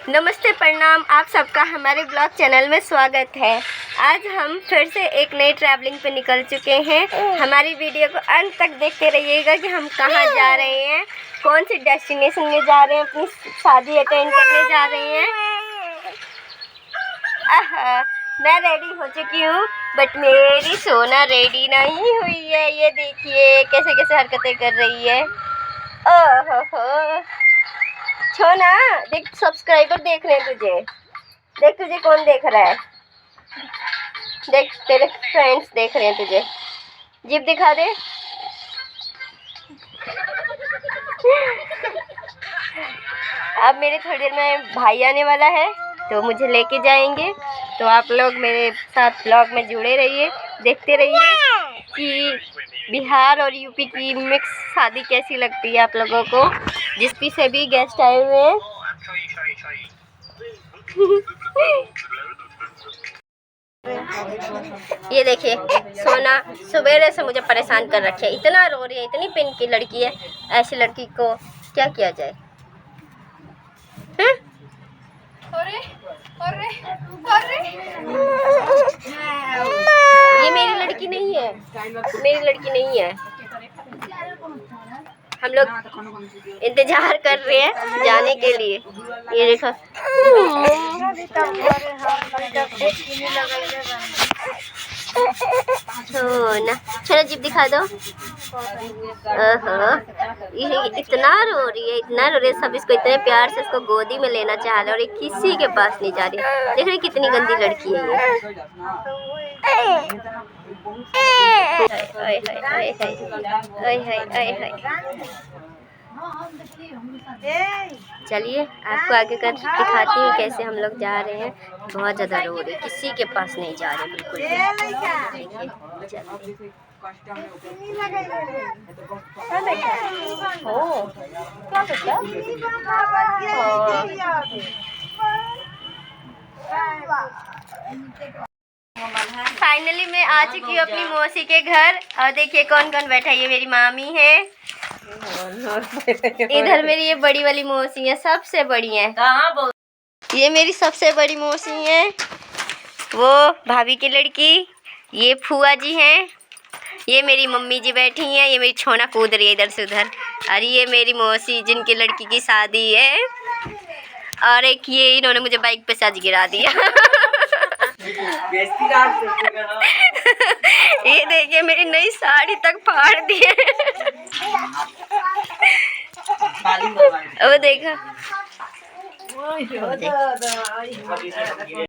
नमस्ते, प्रणाम। आप सबका हमारे ब्लॉग चैनल में स्वागत है। आज हम फिर से एक नई ट्रैवलिंग पे निकल चुके हैं। हमारी वीडियो को अंत तक देखते रहिएगा कि हम कहाँ जा रहे हैं, कौन सी डेस्टिनेशन में जा रहे हैं, अपनी शादी अटेंड करने जा रहे हैं। मैं रेडी हो चुकी हूँ, बट मेरी सोना रेडी नहीं हुई है। ये देखिए कैसे कैसे हरकतें कर रही है। ओहो सोना, देख सब्सक्राइबर देख रहे हैं तुझे। देख तुझे कौन देख रहा है, देख तेरे फ्रेंड्स देख रहे हैं तुझे। जिप दिखा दे। अब मेरे थोड़ी देर में भाई आने वाला है, तो मुझे लेके जाएंगे। तो आप लोग मेरे साथ ब्लॉग में जुड़े रहिए, देखते रहिए कि बिहार और यूपी की मिक्स शादी कैसी लगती है आप लोगों को। जिस से भी गेस्ट आए हुए हैं। ये देखिए सोना सुबह से मुझे परेशान कर रखे है। इतना रो रही है, इतनी पिन की लड़की है। ऐसी लड़की को क्या किया जाए। अरे अरे अरे, ये मेरी लड़की नहीं है, मेरी लड़की नहीं है। हम लोग इंतजार कर रहे हैं जाने के लिए। ये देखो ना, चलो जीप दिखा दो। इतना रो रही है, इतना रो रही है। सब इसको इतने प्यार से इसको गोदी में लेना चाह रहे और ये किसी के पास नहीं जा रही। देख रही कितनी गंदी लड़की है ये। चलिए आपको आगे कर दिखाती हूँ कैसे हम लोग जा रहे हैं। बहुत ज़्यादा रो रही, किसी के पास नहीं जा रहे बिल्कुल। फाइनली मैं आ चुकी हूँ अपनी मौसी के घर। और देखिए कौन कौन बैठा है। ये मेरी मामी है, इधर मेरी ये बड़ी वाली मौसी है, सबसे बड़ी है। ये मेरी सबसे बड़ी मौसी है, वो भाभी की लड़की। ये फुआ जी हैं। ये मेरी मम्मी जी बैठी हैं। ये मेरी छोना कूद रही है इधर से उधर। और ये मेरी मौसी जिनकी लड़की की शादी है। और एक ये इन्होंने मुझे बाइक पे से आज गिरा दिया। ये देखिए मेरी नई साड़ी तक फाड़ दी है। वो देखा।